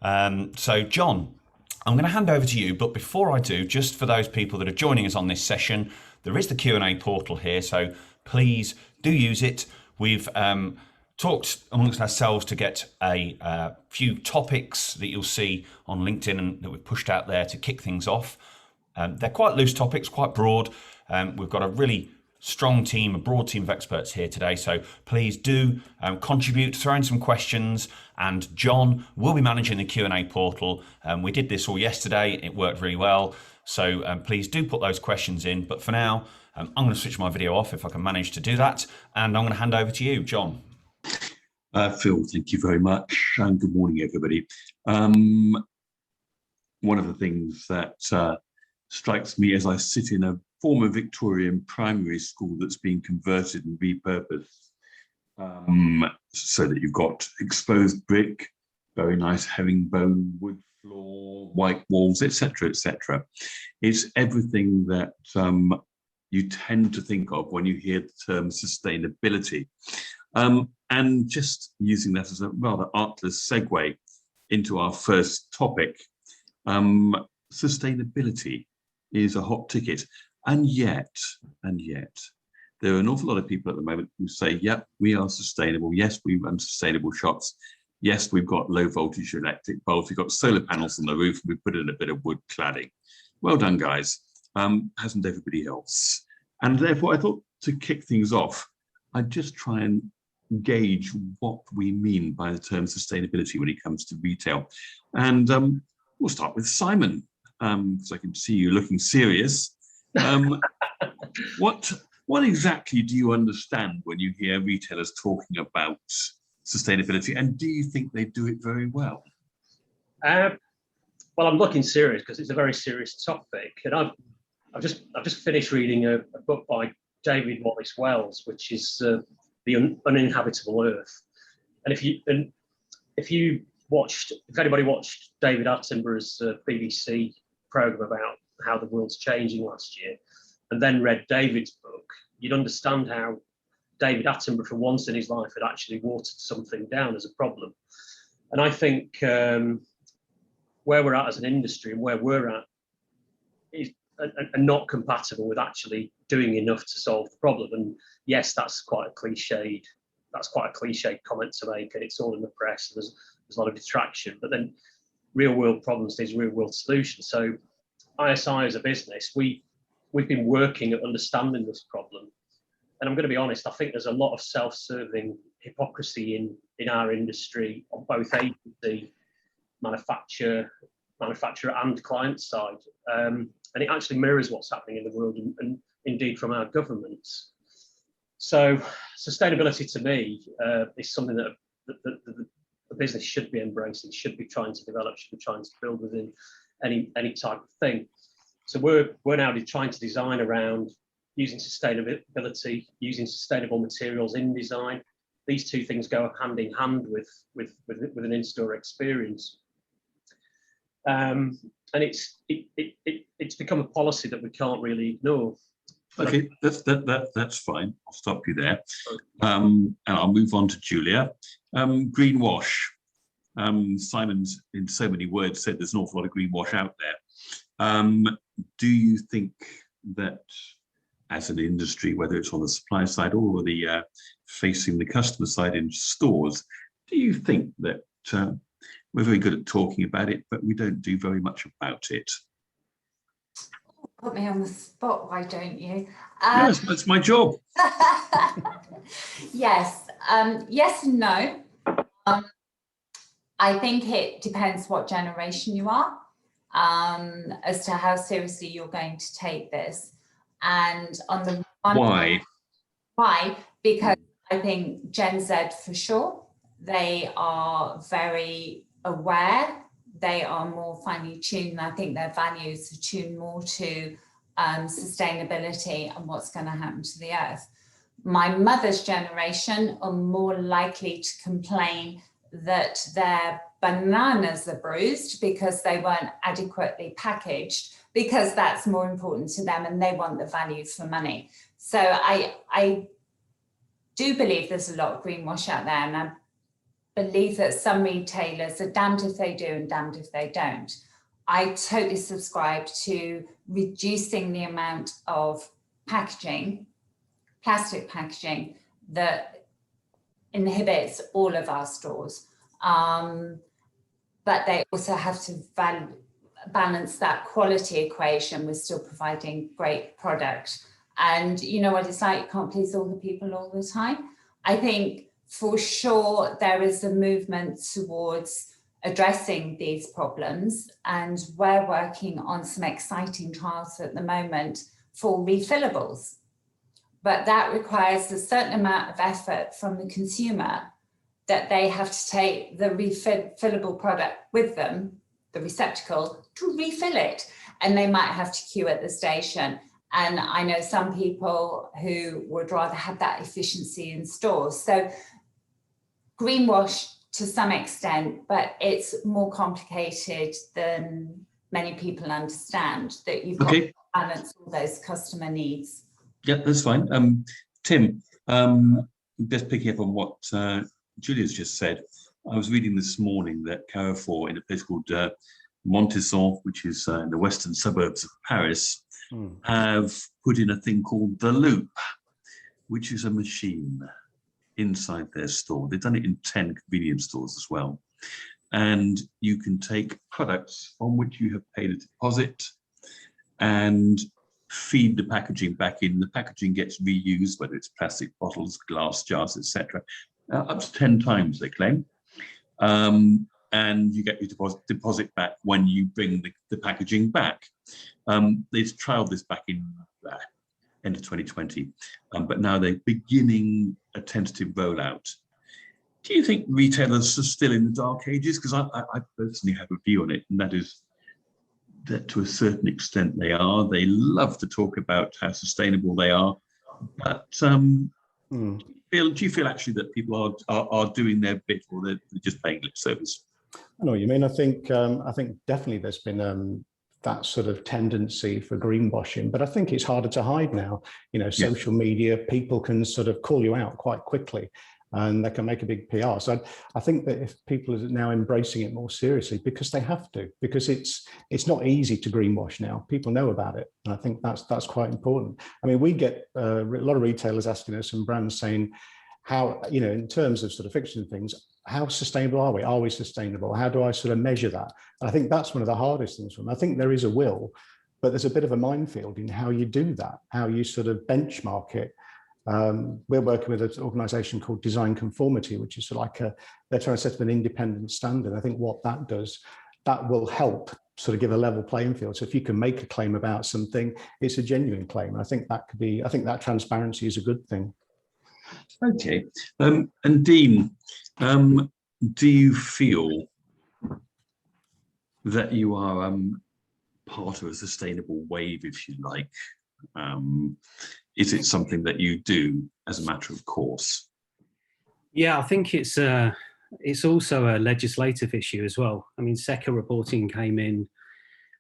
So John, I'm going to hand over to you, but before I do, just for those people that are joining us on this session, there is the Q&A portal here, so please do use it. We've talked amongst ourselves to get a few topics that you'll see on LinkedIn and that we've pushed out there to kick things off. They're quite loose topics, quite broad. We've got a really strong team, a broad team of experts here today. So please do contribute, throw in some questions, and John will be managing the Q&A portal. We did this all yesterday. It worked really well. So please do put those questions in. But for now, I'm going to switch my video off if I can manage to do that. And I'm going to hand over to you, John. Phil, thank you very much. And good morning, everybody. One of the things that strikes me as I sit in a former Victorian primary school that's been converted and repurposed so that you've got exposed brick, very nice herringbone wood floor, white walls, etc., etc. It's everything that you tend to think of when you hear the term sustainability. And just using that as a rather artless segue into our first topic, sustainability is a hot ticket. And yet, there are an awful lot of people at the moment who say, yep, we are sustainable. Yes, we run sustainable shops. Yes, we've got low voltage electric bulbs. We've got solar panels on the roof. We put in a bit of wood cladding. Well done, guys. Hasn't everybody else? And therefore, I thought to kick things off, I'd just try and gauge what we mean by the term sustainability when it comes to retail. And we'll start with Simon, because I can see you looking serious. What exactly do you understand when you hear retailers talking about sustainability, and do you think they do it very well? Well, I'm looking serious because it's a very serious topic, and I've just finished reading a book by David Wallace Wells, which is The Uninhabitable Earth. And if anybody watched David Attenborough's BBC program about how the world's changing last year, and then read David's book, you'd understand how David Attenborough, for once in his life, had actually watered something down as a problem. And I think where we're at as an industry and where we're at is are not compatible with actually doing enough to solve the problem. And yes, that's quite a cliched comment to make, and it's all in the press, and there's a lot of distraction. But then real world problems need real world solutions. So ISI as a business, we've been working at understanding this problem. And I'm going to be honest, I think there's a lot of self-serving hypocrisy in our industry on both agency, manufacturer and client side. And it actually mirrors what's happening in the world and indeed from our governments. So sustainability to me is something that the business should be embracing, should be trying to develop, should be trying to build within any type of thing. So we're now trying to design around using sustainability, using sustainable materials in design. These two things go hand in hand with an in-store experience. And it's become a policy that we can't really ignore. Okay, that's fine. I'll stop you there. And I'll move on to Julia. Greenwash. Simon's, in so many words, said there's an awful lot of greenwash out there. Do you think that as an industry, whether it's on the supply side or the facing the customer side in stores, do you think that we're very good at talking about it, but we don't do very much about it? Put me on the spot, why don't you? Yes, that's my job. Yes, yes and no. I think it depends what generation you are, as to how seriously you're going to take this. And on the why? Why? Because I think Gen Z for sure, they are very aware. They are more finely tuned. I think their values are tuned more to sustainability and what's going to happen to the earth. My mother's generation are more likely to complain that their bananas are bruised because they weren't adequately packaged, because that's more important to them and they want the value for money. So I do believe there's a lot of greenwash out there, and believe that some retailers are damned if they do and damned if they don't. I totally subscribe to reducing the amount of packaging, plastic packaging, that inhibits all of our stores. But they also have to balance that quality equation with still providing great product. And you know what it's like, you can't please all the people all the time. I think for sure there is a movement towards addressing these problems, and we're working on some exciting trials at the moment for refillables. But that requires a certain amount of effort from the consumer, that they have to take the refillable product with them, the receptacle, to refill it. And they might have to queue at the station. And I know some people who would rather have that efficiency in stores. So greenwash to some extent, but it's more complicated than many people understand, that you've got to balance all those customer needs. Yeah, that's fine. Tim, just picking up on what Julia's just said, I was reading this morning that Carrefour, in a place called Montesson, which is in the western suburbs of Paris, have put in a thing called the Loop, which is a machine inside their store. They've done it in 10 convenience stores as well. And you can take products on which you have paid a deposit and feed the packaging back in. The packaging gets reused, whether it's plastic bottles, glass jars, etc. Up to 10 times, they claim. And you get your deposit back when you bring the packaging back. They've trialed this back in end of 2020, but now they're beginning a tentative rollout. Do you think retailers are still in the dark ages? Because I personally have a view on it, and that is that to a certain extent they are. They love to talk about how sustainable they are, but do you feel actually that people are doing their bit, or they're just paying lip service? I know what you mean. I think definitely there's been that sort of tendency for greenwashing, but I think it's harder to hide now. You know, social media, people can sort of call you out quite quickly, and they can make a big PR. So I think that if people are now embracing it more seriously, because they have to, because it's not easy to greenwash now. People know about it, and I think that's quite important. I mean, we get a lot of retailers asking us and brands saying, how, you know, in terms of sort of fixing things, how sustainable are we? Are we sustainable? How do I sort of measure that? And I think that's one of the hardest things for them. I think there is a will, but there's a bit of a minefield in how you do that, how you sort of benchmark it. We're working with an organization called Design Conformity, which is sort of like they're trying to set up an independent standard. I think what that does, that will help sort of give a level playing field. So if you can make a claim about something, it's a genuine claim. I think that transparency is a good thing. Okay. And Dean, do you feel that you are part of a sustainable wave, if you like? Is it something that you do as a matter of course? Yeah, I think it's also a legislative issue as well. I mean, SECA reporting came in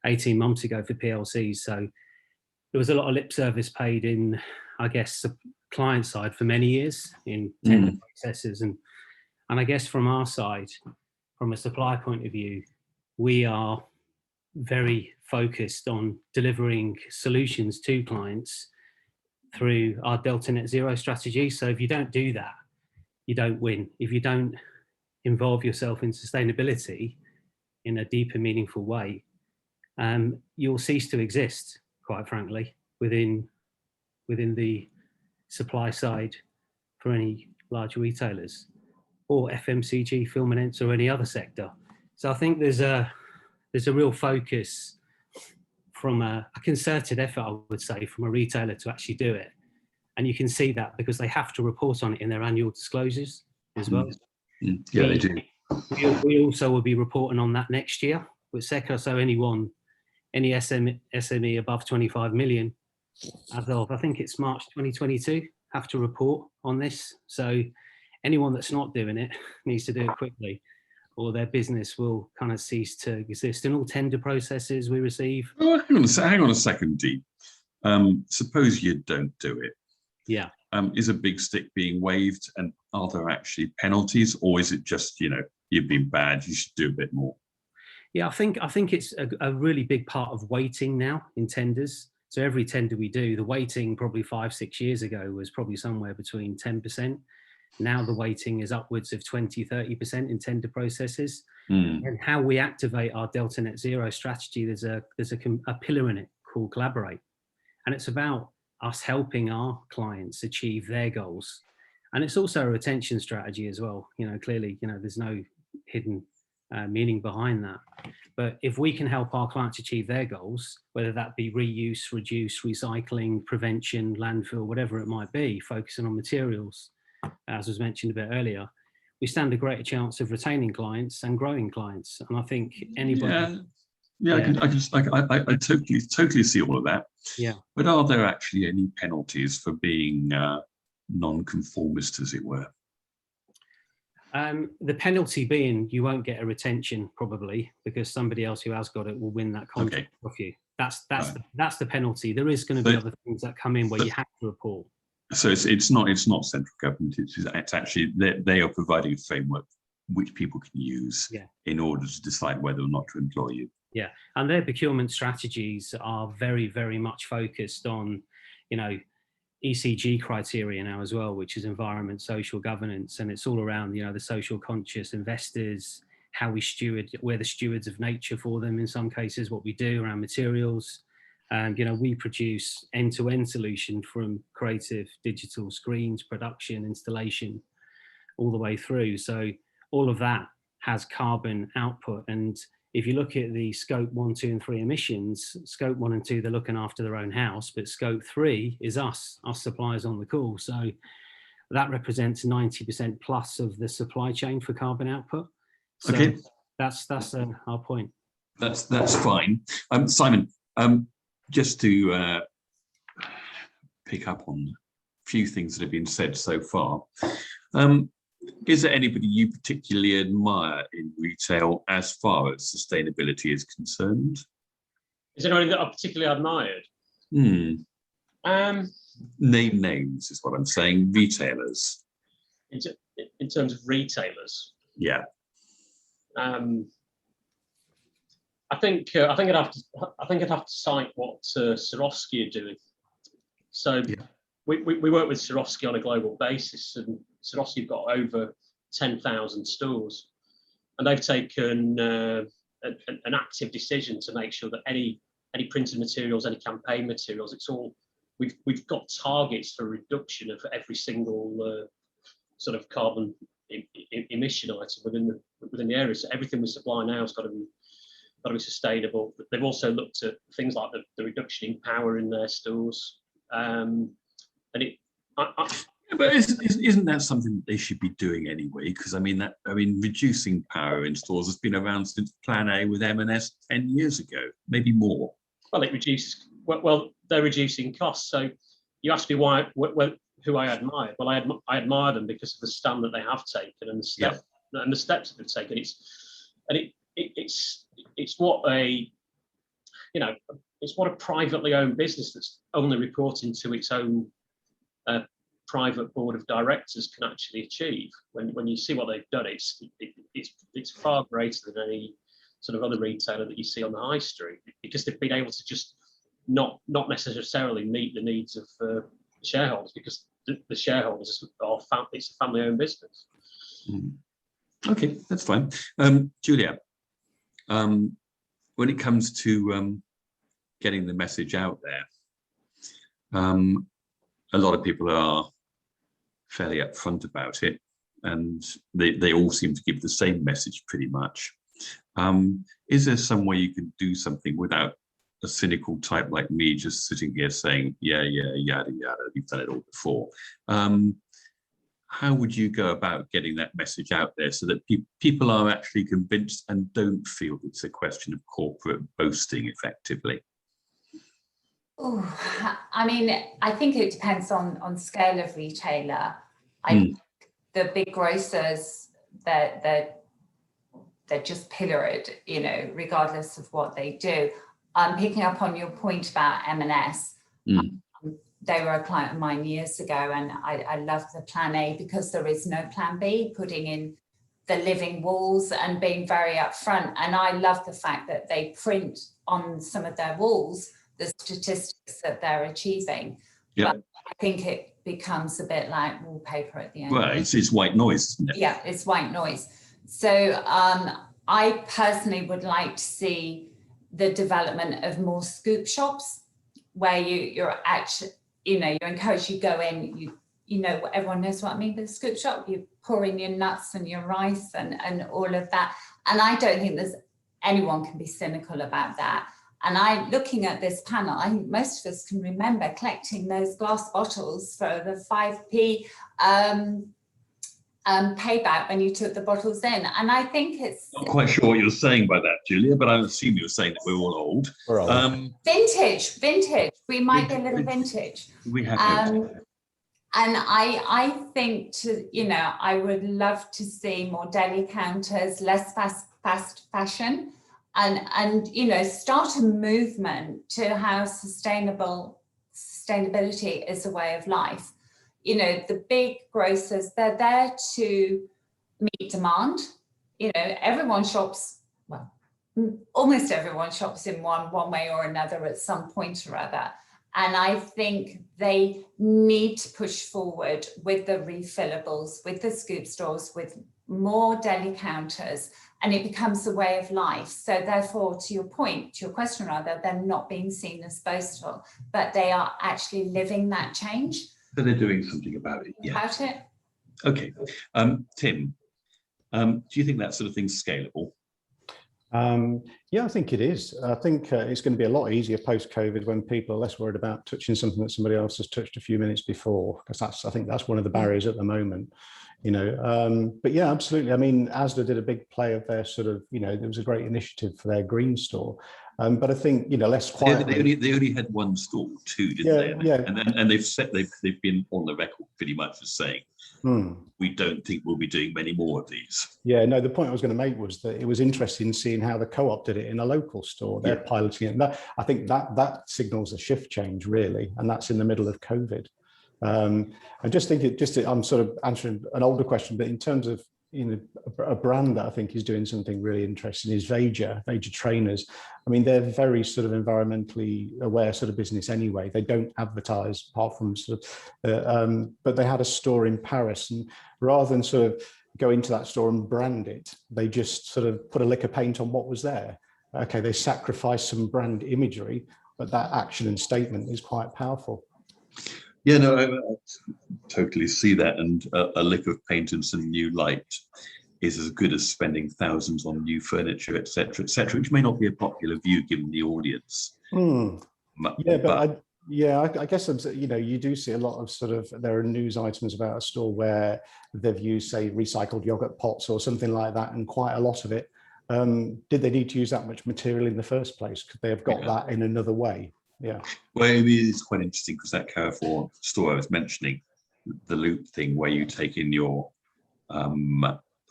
18 months ago for PLCs, so there was a lot of lip service paid in, I guess, the client side for many years in tender processes, and I guess from our side, from a supply point of view, we are very focused on delivering solutions to clients through our Delta Net Zero strategy. So if you don't do that, you don't win. If you don't involve yourself in sustainability in a deeper, meaningful way, you'll cease to exist, quite frankly, within the supply side for any large retailers or FMCG, film and ents, or any other sector. So I think there's a real focus from a concerted effort, I would say, from a retailer to actually do it. And you can see that because they have to report on it in their annual disclosures as well. Yeah, they do. We also will be reporting on that next year with SECA. So any SME above 25 million, as of, I think it's March 2022, have to report on this. So anyone that's not doing it needs to do it quickly, or their business will kind of cease to exist. In all tender processes we receive. Oh, hang on a second, Dean. Suppose you don't do it. Yeah. Is a big stick being waved, and are there actually penalties, or is it just, you know, you've been bad, you should do a bit more? Yeah, I think it's a really big part of weighting now in tenders. So every tender we do, the weighting probably 5-6 years ago was probably somewhere between 10%. Now the weighting is upwards of 20-30% in tender processes. And how we activate our Delta Net Zero strategy, there's a pillar in it called Collaborate, and it's about us helping our clients achieve their goals. And it's also a retention strategy as well. You know, clearly, you know, there's no hidden meaning behind that. But if we can help our clients achieve their goals, whether that be reuse, reduce, recycling, prevention, landfill, whatever it might be, focusing on materials, as was mentioned a bit earlier, we stand a greater chance of retaining clients and growing clients. And I think anybody... Yeah. I totally see all of that. Yeah. But are there actually any penalties for being non-conformist, as it were? The penalty being you won't get a retention probably, because somebody else who has got it will win that contract off you. That's the penalty. There is going to be other things that come in where you have to report. So it's not central government. It's actually they are providing a framework which people can use in order to decide whether or not to employ you. Yeah, and their procurement strategies are very, very much focused on, you know, ECG criteria now as well, which is environment, social governance, and it's all around, you know, the social conscious investors, how we steward, we're the stewards of nature for them in some cases, what we do around materials. And, you know, we produce end-to-end solution from creative, digital, screens, production, installation, all the way through. So all of that has carbon output. And if you look at the scope 1, 2, and 3 emissions, scope 1 and 2, they're looking after their own house, but scope 3 is us suppliers on the call. So that represents 90% plus of the supply chain for carbon output. So okay, that's our point. That's fine. Simon, just to pick up on a few things that have been said so far. Is there anybody you particularly admire in retail as far as sustainability is concerned? Is there anybody that I particularly admired? Name names is what I'm saying. Retailers. In terms of retailers. Yeah. I think I'd have to cite what Swarovski are doing. So we work with Swarovski on a global basis, and Swarovski have got over 10,000 stores, and they've taken an active decision to make sure that any printed materials, any campaign materials, it's all we've got targets for reduction of every single sort of carbon emission item within the area. So everything we supply now has got to be sustainable. They've also looked at things like the reduction in power in their stores. But isn't that something that they should be doing anyway? Because I mean, reducing power in stores has been around since Plan A with M&S 10 years ago, maybe more. Well, it reduces. Well, they're reducing costs. So you asked me who I admire. Well, I admire them because of the stand that they have taken and the steps that they've taken. It's what a privately owned business that's only reporting to its own private board of directors can actually achieve. When you see what they've done, it's far greater than any sort of other retailer that you see on the high street, because they've been able to just not necessarily meet the needs of shareholders, because the shareholders are it's a family-owned business. Okay, that's fine. Julia, when it comes to getting the message out there, a lot of people are fairly upfront about it, and they all seem to give the same message pretty much. Is there some way you can do something without a cynical type like me just sitting here saying, yeah, yada, yada, we've done it all before? How would you go about getting that message out there so that people are actually convinced and don't feel it's a question of corporate boasting effectively? Oh, I mean, I think it depends on scale of retailer. The big grocers, they're just pillared, you know, regardless of what they do. Picking up on your point about M&S, they were a client of mine years ago, and I love the plan A because there is no plan B, putting in the living walls and being very upfront. And I love the fact that they print on some of their walls the statistics that they're achieving. Yeah. But I think it becomes a bit like wallpaper at the end. Well, it's white noise, isn't it? Yeah, it's white noise. So I personally would like to see the development of more scoop shops where you're actually, you're encouraged, you go in, everyone knows what I mean with a scoop shop. You pour in your nuts and your rice and all of that. And I don't think anyone can be cynical about that. And looking at this panel, I think most of us can remember collecting those glass bottles for the 5p payback when you took the bottles in. And I think it's... Not quite sure what you're saying by that, Julia, but I assume you're saying that we're all old. We're old. Vintage. We might be a little vintage. We have and I think I would love to see more deli counters, less fast fashion, and start a movement to how sustainability is a way of life. The big grocers, they're there to meet demand. Everyone shops, well, almost everyone shops in one way or another at some point or other. And I think they need to push forward with the refillables, with the scoop stores, with more deli counters, and it becomes a way of life. So therefore, to your question rather, they're not being seen as boastful, but they are actually living that change. So they're doing something about it. Yeah. About it. Okay. Tim, do you think that sort of thing's scalable? Yeah, I think it is. I think it's going to be a lot easier post-COVID when people are less worried about touching something that somebody else has touched a few minutes before, because I think that's one of the barriers at the moment. But yeah, absolutely. I mean, Asda did a big play of their sort of, there was a great initiative for their green store. But I think, less quietly. They only had one store, two, didn't they? Yeah. And they've been on the record pretty much as saying, we don't think we'll be doing many more of these. Yeah, no, the point I was going to make was that it was interesting seeing how the Co-op did it in a local store. They're piloting it. And I think that signals a shift change, really. And that's in the middle of COVID. I just think I'm sort of answering an older question, but in terms of, a brand that I think is doing something really interesting is Veja Trainers. I mean, they're very sort of environmentally aware sort of business anyway. They don't advertise apart from sort of, but they had a store in Paris, and rather than sort of go into that store and brand it, they just sort of put a lick of paint on what was there. Okay, they sacrificed some brand imagery, but that action and statement is quite powerful. Yeah, no, I totally see that. And a lick of paint and some new light is as good as spending thousands on new furniture, et cetera, which may not be a popular view given the audience. I guess, you do see a lot of sort of, there are news items about a store where they've used, say, recycled yogurt pots or something like that, and quite a lot of it. Did they need to use that much material in the first place? Could they have got that in another way? Yeah. Well, I mean, it's quite interesting because that Carrefour store I was mentioning, the loop thing where you take in your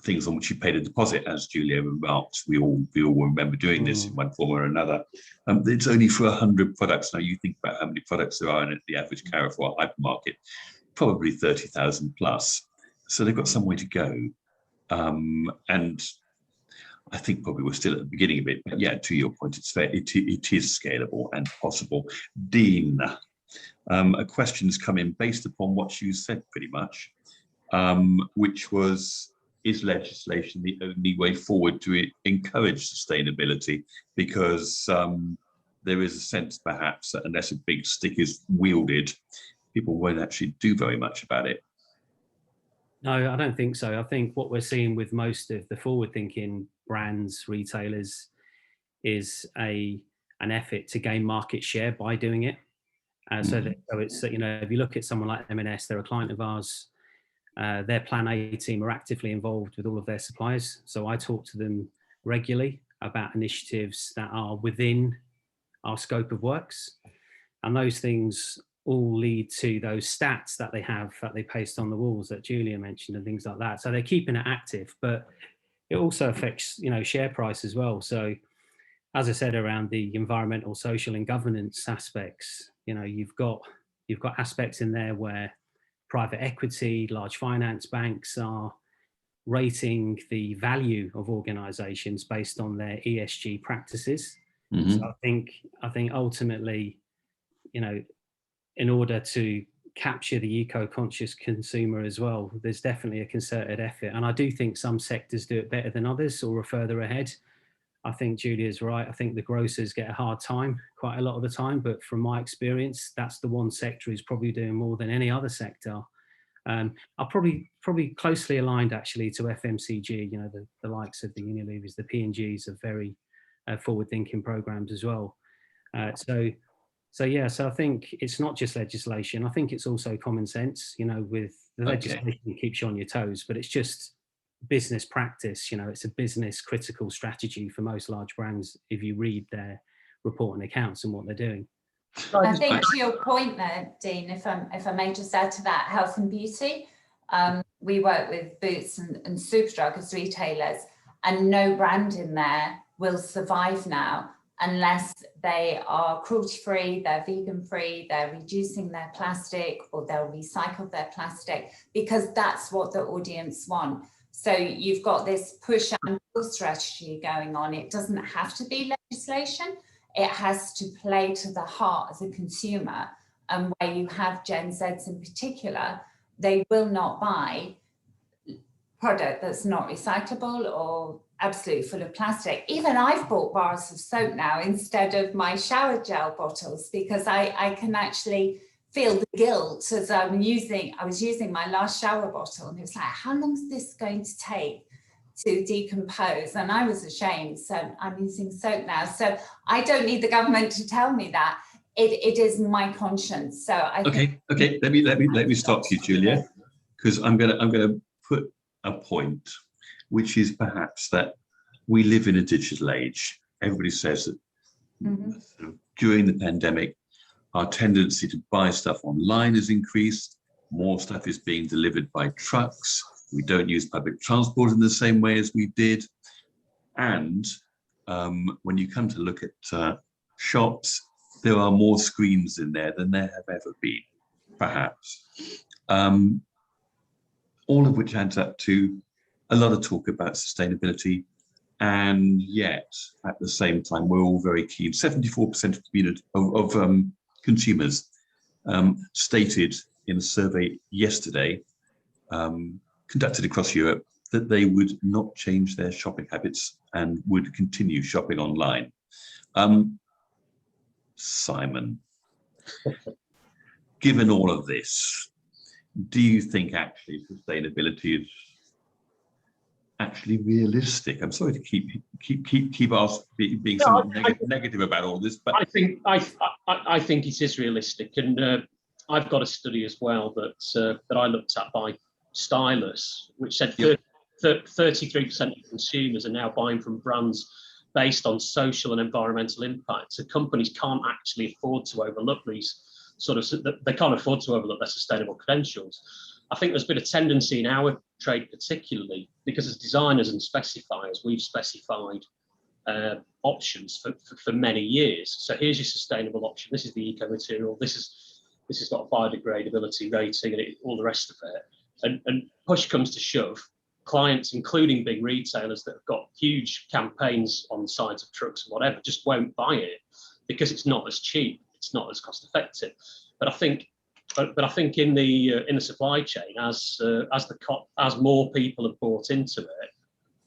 things on which you paid a deposit, as Julia remarked, we all remember doing this in one form or another. It's only for 100 products. Now you think about how many products there are in the average Carrefour hypermarket, probably 30,000 plus. So they've got some way to go. And I think probably we're still at the beginning of it, but yeah, to your point, it's fair. It is scalable and possible. Dean, a question's come in based upon what you said pretty much, which was, is legislation the only way forward to encourage sustainability? Because there is a sense perhaps that unless a big stick is wielded, people won't actually do very much about it. No, I don't think so. I think what we're seeing with most of the forward-thinking brands, retailers, is an effort to gain market share by doing it. So it's, if you look at someone like M&S, they're a client of ours. Their Plan A team are actively involved with all of their suppliers. So I talk to them regularly about initiatives that are within our scope of works. And those things all lead to those stats that they paste on the walls that Julia mentioned and things like that. So they're keeping it active, but it also affects, share price as well. So as I said, around the environmental, social and governance aspects, you've got you've got aspects in there where private equity, large finance banks are rating the value of organizations based on their ESG practices. So I think ultimately, you know, in order to capture the eco-conscious consumer as well, there's definitely a concerted effort. And I do think some sectors do it better than others or are further ahead. I think Julia's right. I think the grocers get a hard time quite a lot of the time, but from my experience, that's the one sector who's probably doing more than any other sector. Are probably closely aligned actually to FMCG. You know, the likes of the Unilevers, the P&Gs are very forward-thinking programs as well. So yeah, so I think it's not just legislation. I think it's also common sense. You know, with the legislation keeps you on your toes, but it's just business practice. You know, it's a business critical strategy for most large brands if you read their report and accounts and what they're doing. I think to your point there, Dean, if I may just add to that, health and beauty. We work with Boots and Superdrug as retailers, and no brand in there will survive now unless they are cruelty-free, they're vegan-free, they're reducing their plastic, or they'll recycle their plastic, because that's what the audience want. So you've got this push and pull strategy going on. It doesn't have to be legislation. It has to play to the heart of the consumer, and where you have Gen Zs in particular, they will not buy product that's not recyclable or absolutely full of plastic. Even I've bought bars of soap now instead of my shower gel bottles, because I can actually feel the guilt as I was using my last shower bottle, and it was like, how long is this going to take to decompose? And I was ashamed, so I'm using soap now. So I don't need the government to tell me that. It is my conscience. So I think let me stop you, Julia, because I'm gonna put a point, which is perhaps that we live in a digital age. Everybody says that during the pandemic, our tendency to buy stuff online has increased. More stuff is being delivered by trucks. We don't use public transport in the same way as we did. And when you come to look at shops, there are more screens in there than there have ever been, perhaps. All of which adds up to a lot of talk about sustainability. And yet, at the same time, we're all very keen. 74% of consumers stated in a survey yesterday, conducted across Europe, that they would not change their shopping habits and would continue shopping online. Simon, given all of this, do you think actually sustainability is actually realistic? I'm sorry to keep being so negative about all this, but I think it is realistic, and I've got a study as well that I looked at by Stylus, which said 33% of consumers are now buying from brands based on social and environmental impact. So companies can't actually afford to overlook these they can't afford to overlook their sustainable credentials. I think there's been a tendency in our trade particularly, because as designers and specifiers, we've specified options for many years. So here's your sustainable option. This is the eco material. This has got a biodegradability rating and all the rest of it. And push comes to shove, clients, including big retailers that have got huge campaigns on the sides of trucks and whatever, just won't buy it because it's not as cheap, it's not as cost effective. But I think in the supply chain, as more people have bought into it,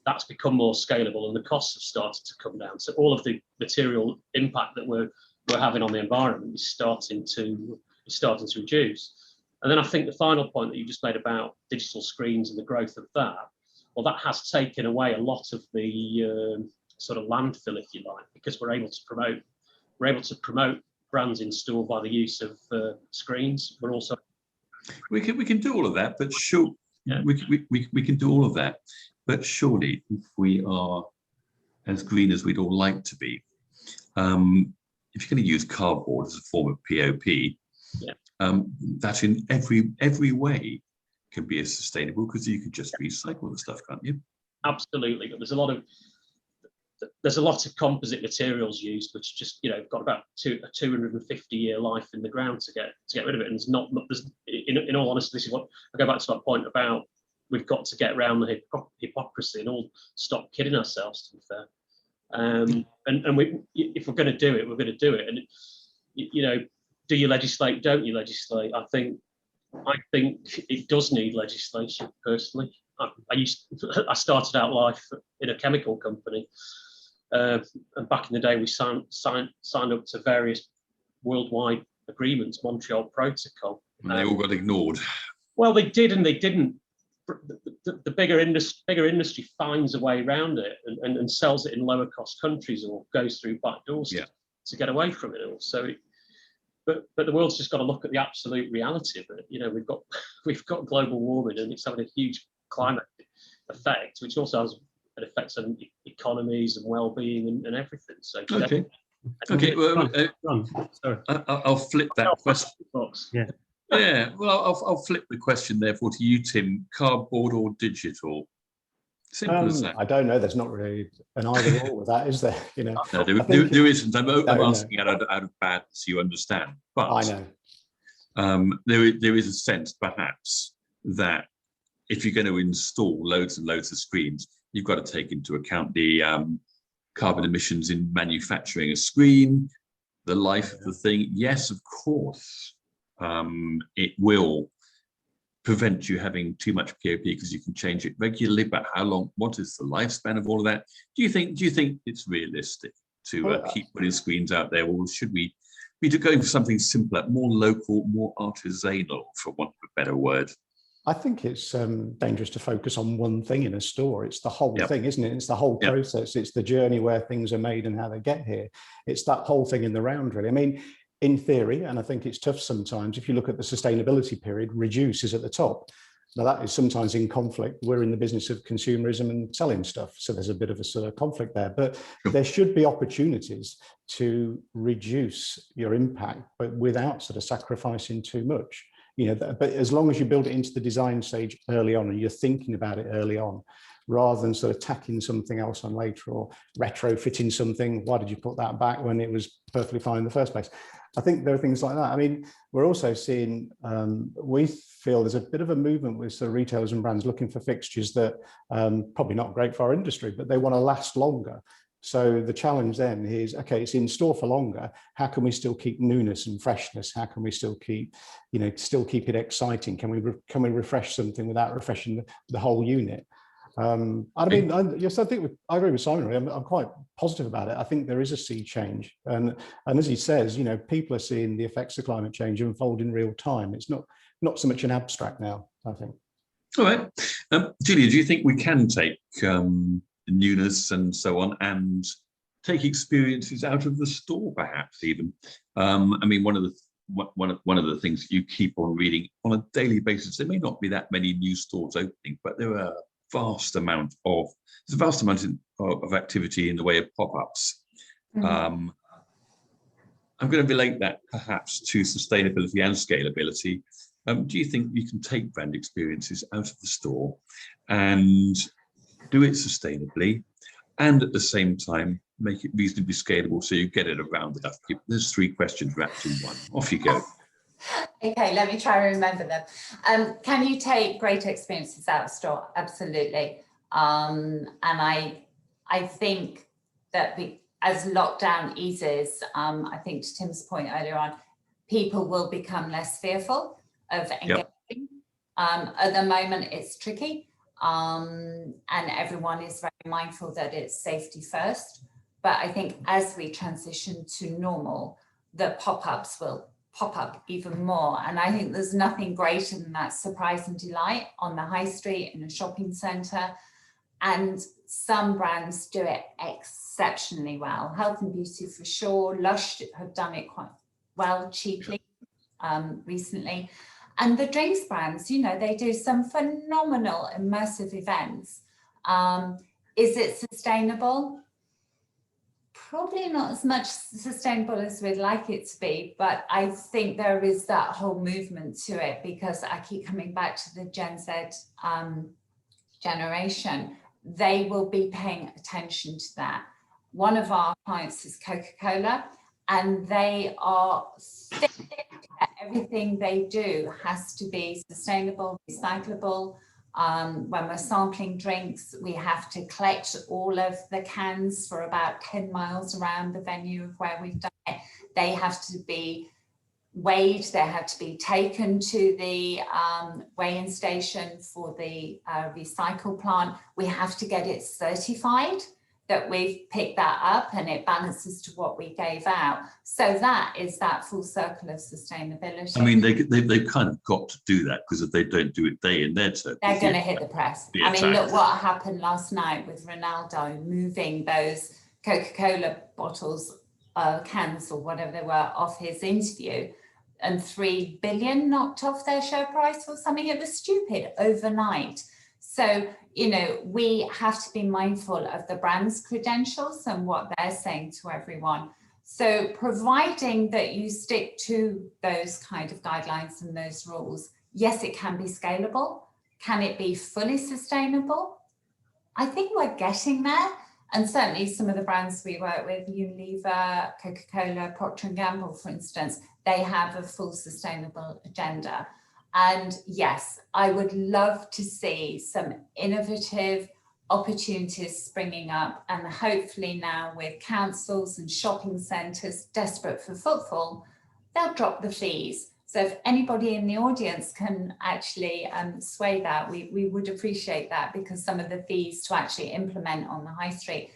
that's become more scalable and the costs have started to come down. So all of the material impact that we're having on the environment is starting to reduce. And then I think the final point that you just made about digital screens and the growth of that, well, that has taken away a lot of the sort of landfill, if you like, because we're able to promote brands in store by the use of screens. We're also we can do all of that, but sure, we can do all of that. But surely, if we are as green as we'd all like to be, if you're going to use cardboard as a form of POP, that in every way can be as sustainable, because you can just recycle the stuff, can't you? Absolutely, but there's a lot of there's a lot of composite materials used, which just, you know, got about a 250-year life in the ground to get rid of it. And there's there's, in all honesty, this is what I go back to that point about we've got to get around the hypocrisy and all stop kidding ourselves, to be fair. And if we're going to do it, we're going to do it. And you know, do you legislate? Don't you legislate? I think it does need legislation. Personally, I started out life in a chemical company, and back in the day we signed up to various worldwide agreements, Montreal Protocol. And they all got ignored. Well, they did and they didn't. The bigger industry finds a way around it and sells it in lower cost countries or goes through back doors to get away from it all. So, but the world's just got to look at the absolute reality of it. You know, we've got global warming and it's having a huge climate effect, which also has an effect on economies and well-being and everything. So okay. Well, sorry. I'll flip that question. Yeah. Yeah, well, I'll flip the question therefore to you, Tim. Cardboard or digital? Simple as that. I don't know. There's not really an either or with that, is there? You know, no, there isn't. I'm asking out of badness, you understand. But I know. There is a sense, perhaps, that if you're going to install loads and loads of screens, you've got to take into account the carbon emissions in manufacturing a screen, the life of the thing. Yes, of course. It will prevent you having too much POP because you can change it regularly. But how long? What is the lifespan of all of that? Do you think it's realistic to keep putting screens out there, or should we be going for something simpler, more local, more artisanal, for want of a better word? I think it's dangerous to focus on one thing in a store. It's the whole thing, isn't it? It's the whole process. It's the journey where things are made and how they get here. It's that whole thing in the round, really. I mean, in theory, and I think it's tough sometimes, if you look at the sustainability period, reduce is at the top. Now that is sometimes in conflict. We're in the business of consumerism and selling stuff, so there's a bit of a sort of conflict there. But there should be opportunities to reduce your impact, but without sort of sacrificing too much. You know, but as long as you build it into the design stage early on and you're thinking about it early on, rather than sort of tacking something else on later or retrofitting something. Why did you put that back when it was perfectly fine in the first place? I think there are things like that. I mean, we're also seeing, we feel there's a bit of a movement with sort of retailers and brands looking for fixtures that probably not great for our industry, but they want to last longer. So the challenge then is, okay, it's in store for longer. How can we still keep newness and freshness? How can we still keep, you know, keep it exciting? Can we refresh something without refreshing the whole unit? I mean, I agree with Simon. Really. I'm quite positive about it. I think there is a sea change, and as he says, you know, people are seeing the effects of climate change unfold in real time. It's not so much an abstract now, I think. All right, Julia, do you think we can take newness and so on and take experiences out of the store, perhaps even? I mean, one of the things you keep on reading on a daily basis. There may not be that many new stores opening, but there are there's a vast amount of activity in the way of pop-ups. I'm going to relate that perhaps to sustainability and scalability. Do you think you can take brand experiences out of the store and do it sustainably and at the same time make it reasonably scalable so you get it around enough people? There's 3 questions wrapped in one. Off you go. Okay, let me try and remember them. Can you take great experiences out of store? Absolutely. And I think that as lockdown eases, I think to Tim's point earlier on, people will become less fearful of engaging. At the moment, it's tricky, and everyone is very mindful that it's safety first. But I think as we transition to normal, the pop-ups will pop up even more. And I think there's nothing greater than that surprise and delight on the high street in a shopping centre. And some brands do it exceptionally well. Health and beauty for sure. Lush have done it quite well cheaply recently. And the drinks brands, you know, they do some phenomenal immersive events. Is it sustainable? Probably not as much sustainable as we'd like it to be, but I think there is that whole movement to it, because I keep coming back to the Gen Z generation. They will be paying attention to that. One of our clients is Coca-Cola, and they are everything they do has to be sustainable, recyclable. When we're sampling drinks, we have to collect all of the cans for about 10 miles around the venue of where we've done it. They have to be weighed, they have to be taken to the weighing station for the recycle plant. We have to get it certified that we've picked that up and it balances to what we gave out. So that is that full circle of sustainability. I mean, they've kind of got to do that, because if they don't do it day in, their turn, they're going to hit the press. I mean, look what happened last night with Ronaldo moving those Coca-Cola bottles, cans or whatever they were, off his interview, and 3 billion knocked off their share price or something. It was stupid overnight. So, you know, we have to be mindful of the brand's credentials and what they're saying to everyone. So providing that you stick to those kind of guidelines and those rules, yes, it can be scalable. Can it be fully sustainable? I think we're getting there. And certainly some of the brands we work with, Unilever, Coca-Cola, Procter & Gamble, for instance, they have a full sustainable agenda. And yes, I would love to see some innovative opportunities springing up, and hopefully now with councils and shopping centres desperate for footfall, they'll drop the fees. So if anybody in the audience can actually sway that, we would appreciate that, because some of the fees to actually implement on the high street.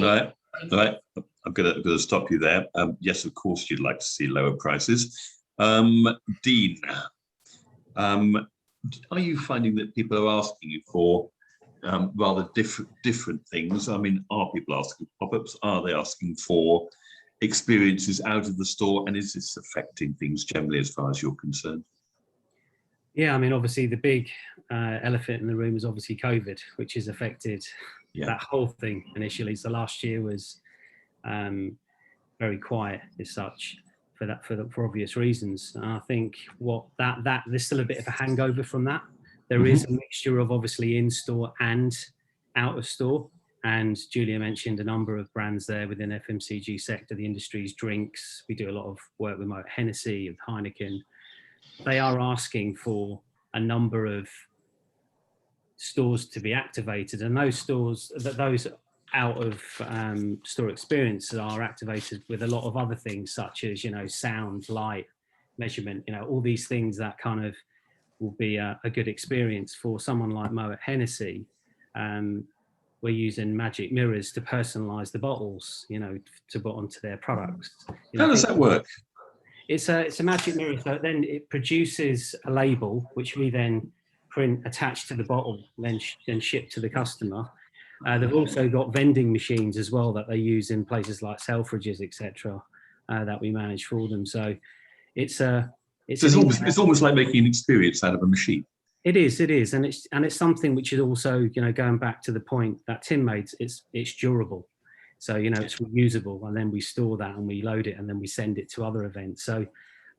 Right. I'm going to stop you there. Yes, of course, you'd like to see lower prices. Dean, are you finding that people are asking you for rather different things? I mean, are people asking for pop-ups? Are they asking for experiences out of the store? And is this affecting things generally as far as you're concerned? Yeah, I mean, obviously the big elephant in the room is obviously COVID, which has affected that whole thing initially. So last year was very quiet as such for obvious reasons. And I think there's still a bit of a hangover from that. There is a mixture of obviously in-store and out of store. And Julia mentioned a number of brands there within FMCG sector, the industry's drinks. We do a lot of work with Moet Hennessy and Heineken. They are asking for a number of stores to be activated, and those stores, those out of store experiences are activated with a lot of other things, such as, you know, sound, light, measurement, you know, all these things that kind of will be a good experience for someone like Moet Hennessy. We're using magic mirrors to personalize the bottles, you know, to put onto their products. How does that work? It's a magic mirror. So then it produces a label, which we then print attached to the bottle, then ship to the customer. They've also got vending machines as well that they use in places like Selfridges, etc., that we manage for them. So it's almost like making an experience out of a machine. It is, and it's something which is also, you know, going back to the point that Tim made. It's durable, so, you know, it's reusable, and then we store that and we load it and then we send it to other events. So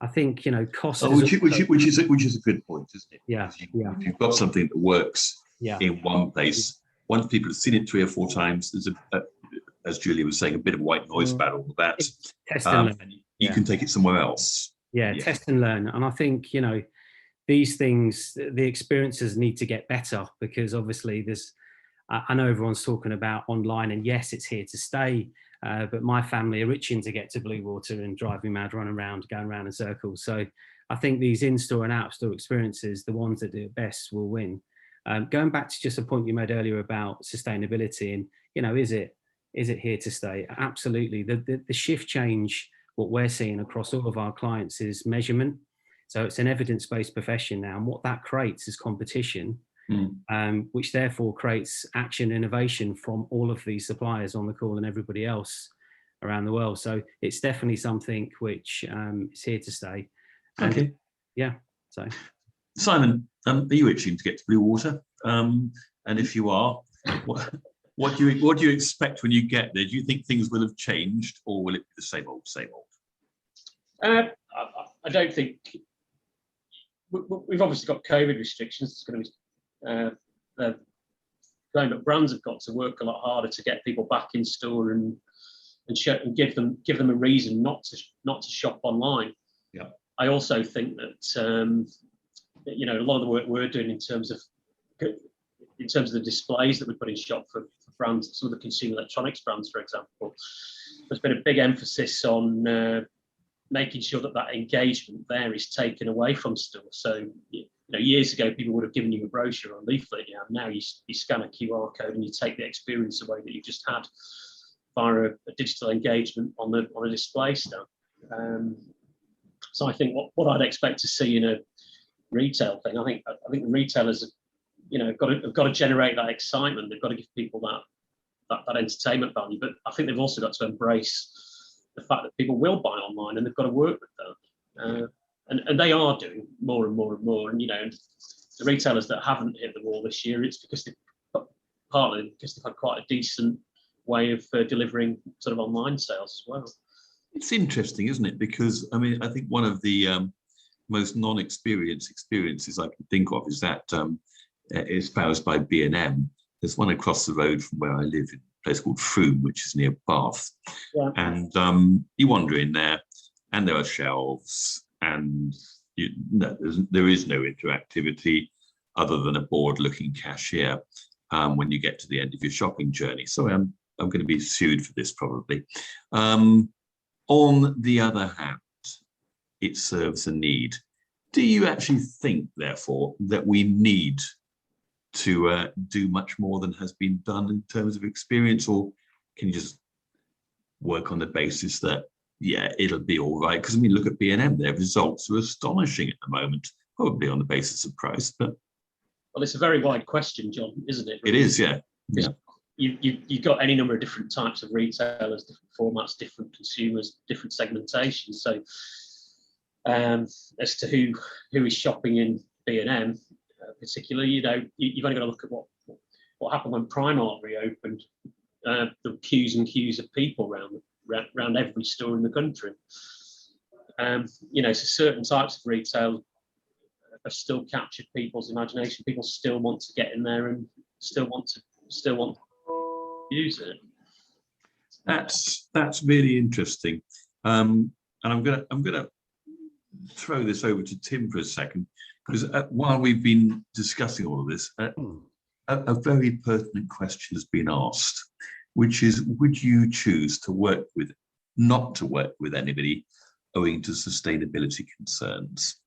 I think, you know, cost. Which is a good point, isn't it? Yeah. If you've got something that works in one place, once people have seen it 3 or 4 times, there's as Julia was saying, a bit of white noise about all of that. Test and learn. You can take it somewhere else. Test and learn. And I think, you know, these things, the experiences need to get better, because obviously I know everyone's talking about online, and yes, it's here to stay. But my family are itching to get to Blue Water and drive me mad, running around, going around in circles. So I think these in-store and out-of-store experiences, the ones that do it best will win. Going back to just a point you made earlier about sustainability, and, you know, is it here to stay? Absolutely. The shift change, what we're seeing across all of our clients, is measurement. So it's an evidence-based profession now, and what that creates is competition, which therefore creates action, innovation from all of these suppliers on the call and everybody else around the world. So it's definitely something which is here to stay. And okay. Yeah. So Simon, are you itching to get to Blue Water? And if you are, what do you expect when you get there? Do you think things will have changed, or will it be the same old, same old? I don't think. We've obviously got COVID restrictions. It's going to be but brands have got to work a lot harder to get people back in store and and give them a reason not to shop online. Yeah. I also think that you know, a lot of the work we're doing in terms of the displays that we put in shop for brands, some of the consumer electronics brands, for example, there's been a big emphasis on making sure that engagement there is taken away from stores. So, you know, years ago, people would have given you a brochure or a leaflet. You know, now you scan a QR code and you take the experience away that you've just had via a digital engagement on a display stand. So I think what I'd expect to see in a retail thing, I think the retailers have, you know, have got to generate that excitement. They've got to give people that entertainment value, but I think they've also got to embrace the fact that people will buy online, and they've got to work with that. And they are doing more and more and more. And, you know, the retailers that haven't hit the wall this year, it's because partly because they've had quite a decent way of delivering sort of online sales as well. It's interesting, isn't it? Because I mean, I think one of the most non-experienced experiences I can think of is that espoused by B&M. There's one across the road from where I live in a place called Frome, which is near Bath. Yeah. And you wander in there, and there are shelves, and there is no interactivity other than a bored-looking cashier when you get to the end of your shopping journey. So I'm going to be sued for this probably. On the other hand, it serves a need. Do you actually think, therefore, that we need to do much more than has been done in terms of experience, or can you just work on the basis that, yeah, it'll be all right? Because I mean, look at B&M, their results are astonishing at the moment, probably on the basis of price. But well, it's a very wide question, John, isn't it? Really? It is, yeah. Yeah. You've got any number of different types of retailers, different formats, different consumers, different segmentations. So as to who is shopping in B&M, particularly, you know, you've only got to look at what happened when Primark reopened. The queues and queues of people around every store in the country. You know, so certain types of retail have still captured people's imagination. People still want to get in there and still want to use it. That's really interesting. And I'm gonna throw this over to Tim for a second, because while we've been discussing all of this, a very pertinent question has been asked, which is, would you choose to not to work with anybody owing to sustainability concerns?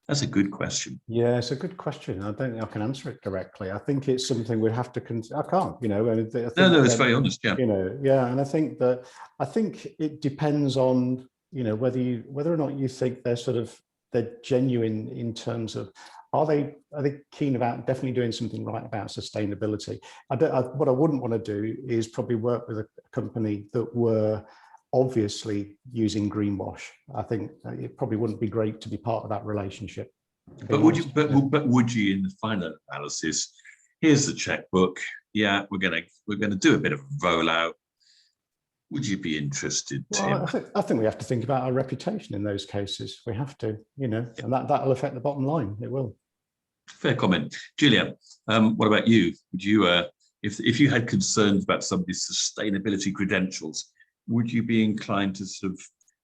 That's a good question. Yeah, it's a good question. I don't think I can answer it directly. I think it's something we'd have to consider. I can't, you know. I think no, it's very honest. Yeah. You know, yeah, and I think it depends on, you know, whether or not you think they're genuine in terms of, are they keen about definitely doing something right about sustainability. What I wouldn't want to do is probably work with a company that were obviously using greenwash. I think it probably wouldn't be great to be part of that relationship. But would you, in the final analysis, here's the checkbook, yeah, we're gonna do a bit of a rollout, would you be interested, Tim? Well, I think we have to think about our reputation in those cases. We have to, you know, and that'll affect the bottom line. It will. Fair comment. Julia, what about you? Would you, if you had concerns about somebody's sustainability credentials, would you be inclined to sort of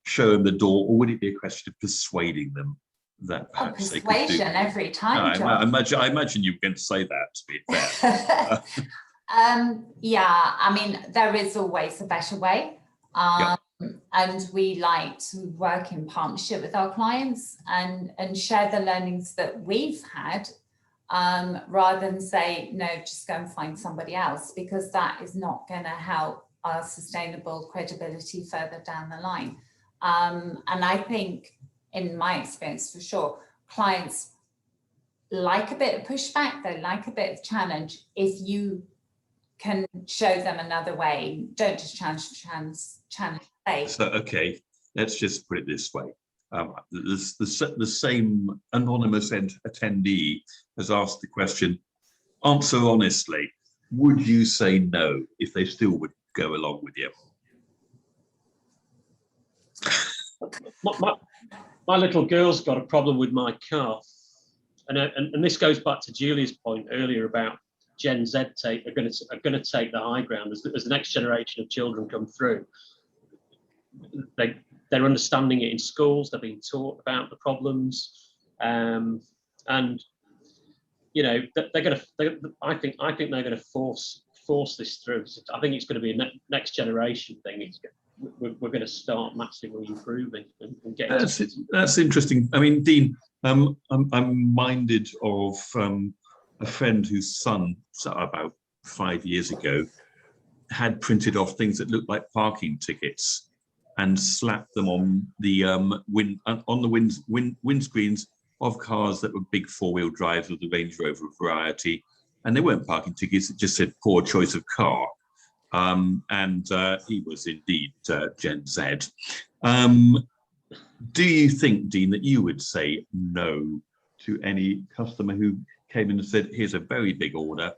show them the door, or would it be a question of persuading them that perhaps they could do? Persuasion every time, John. I imagine you were going to say that, to be fair. Yeah, I mean, there is always a better way. And we like to work in partnership with our clients and share the learnings that we've had, rather than say, no, just go and find somebody else, because that is not going to help our sustainable credibility further down the line. And I think, in my experience, for sure, clients like a bit of pushback, they like a bit of challenge. If you can show them another way, don't just challenge. So, okay, let's just put it this way. The same anonymous attendee has asked the question, answer honestly, would you say no if they still would go along with you? My little girl's got a problem with my car. And this goes back to Julia's point earlier about Gen Z are going to take the high ground as the next generation of children come through. they're understanding it in schools. They're being taught about the problems, and they're going to. I think they're going to force this through. I think it's going to be a next generation thing. We're going to start massively improving and getting. That's interesting. I mean, Dean, I'm minded of a friend whose son, about 5 years ago, had printed off things that looked like parking tickets and slapped them on the windscreens of cars that were big four-wheel drives with the Range Rover variety, and they weren't parking tickets. It just said poor choice of car, and he was indeed Gen Z. Do you think, Dean, that you would say no to any customer who came in and said, "Here's a very big order.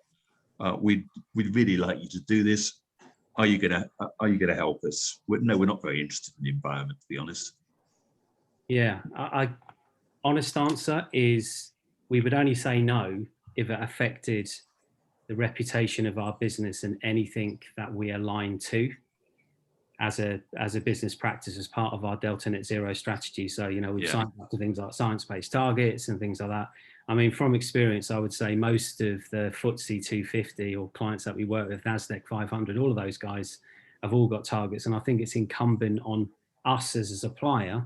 We'd really like you to do this. Are you gonna help us?" No, we're not very interested in the environment, to be honest. Yeah, I honest answer is we would only say no if it affected the reputation of our business and anything that we align to as a business practice as part of our Delta Net Zero strategy. So, we've signed up to things like science-based targets and things like that. I mean, from experience, I would say most of the FTSE 250 or clients that we work with, NASDAQ 500, all of those guys have all got targets. And I think it's incumbent on us as a supplier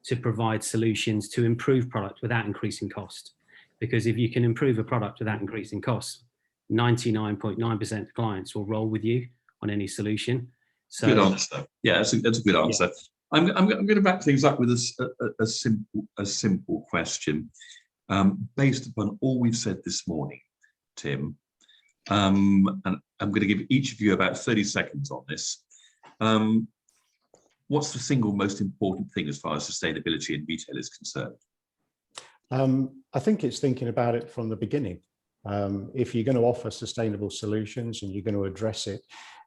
to provide solutions to improve product without increasing cost. Because if you can improve a product without increasing costs, 99.9% of clients will roll with you on any solution. So, good answer. Yeah, that's a good answer. Yeah. I'm going to back things up with a simple question. Based upon all we've said this morning, Tim, and I'm going to give each of you about 30 seconds on this. What's the single most important thing as far as sustainability in retail is concerned? I think it's thinking about it from the beginning. If you're going to offer sustainable solutions and you're going to address it,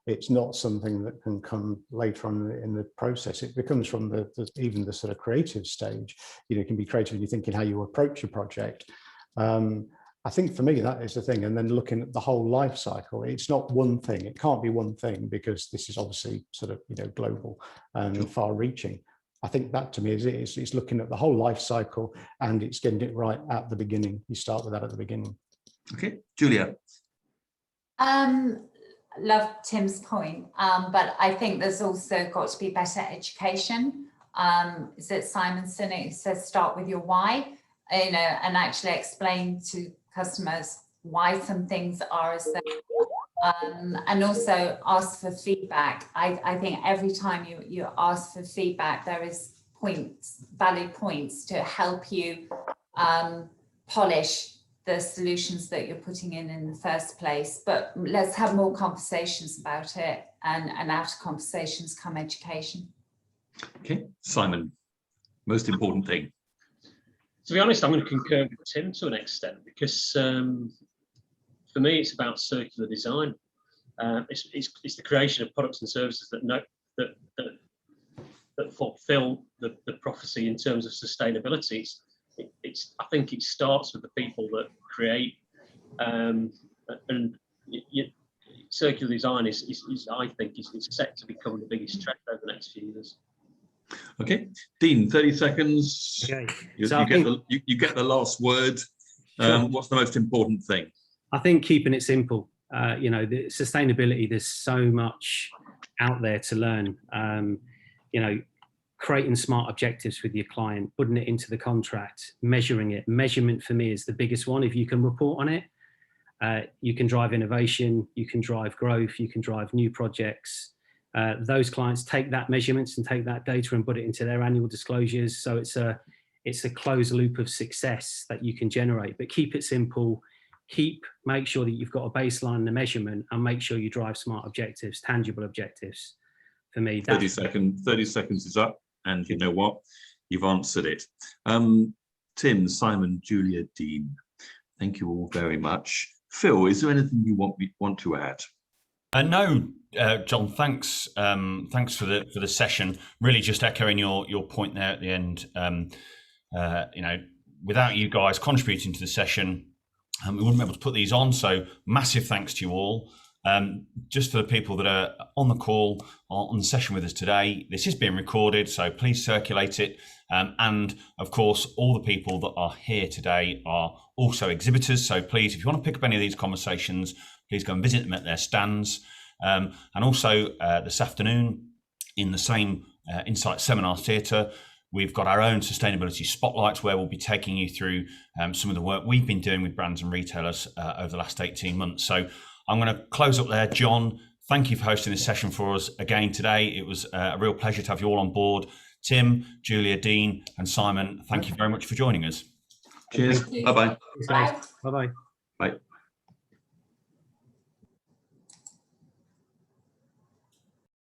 it's not something that can come later on in the process. It becomes from even the sort of creative stage. It can be creative in your thinking how you approach your project. I think for me, that is the thing. And then looking at the whole life cycle, it's not one thing. It can't be one thing because this is obviously sort of, global and far reaching. I think that to me is looking at the whole life cycle and it's getting it right at the beginning. You start with that at the beginning. Okay, Julia. Love Tim's point, but I think there's also got to be better education. Is it Simon Sinek says start with your why, and actually explain to customers why some things are as they are, and also ask for feedback. I think every time you ask for feedback, there is valid points to help you polish the solutions that you're putting in the first place. But let's have more conversations about it, and out of conversations come education. Okay, Simon, most important thing. To be honest, I'm going to concur with Tim to an extent because for me, it's about circular design. It's the creation of products and services that fulfill the prophecy in terms of sustainability. I think it starts with the people that create, and circular design is I think set to become the biggest trend over the next few years. Okay, Dean, 30 seconds. Okay. You get the last word. Sure. What's the most important thing? I think keeping it simple. The sustainability, there's so much out there to learn. Creating smart objectives with your client, putting it into the contract, measuring it. Measurement for me is the biggest one. If you can report on it, you can drive innovation, you can drive growth, you can drive new projects. Those clients take that measurements and take that data and put it into their annual disclosures. So it's a closed loop of success that you can generate, but keep it simple. Make sure that you've got a baseline and a measurement, and make sure you drive smart objectives, tangible objectives. For me, 30 seconds is up, and you know what? You've answered it. Tim, Simon, Julia, Dean, thank you all very much. Phil, is there anything you want to add? No, John. Thanks. Thanks for the session. Really, just echoing your point there at the end. Without you guys contributing to the session, we wouldn't be able to put these on. So, massive thanks to you all. Just for the people that are on the call, on the session with us today, this is being recorded, so please circulate it. And of course, all the people that are here today are also exhibitors. So please, if you want to pick up any of these conversations, please go and visit them at their stands. And also this afternoon in the same Insight Seminar Theatre, we've got our own sustainability spotlights where we'll be taking you through some of the work we've been doing with brands and retailers over the last 18 months. So I'm going to close up there. John, thank you for hosting this session for us again today. It was a real pleasure to have you all on board. Tim, Julia, Dean, and Simon, thank you very much for joining us. Cheers. Bye-bye. Bye. Bye-bye. Bye.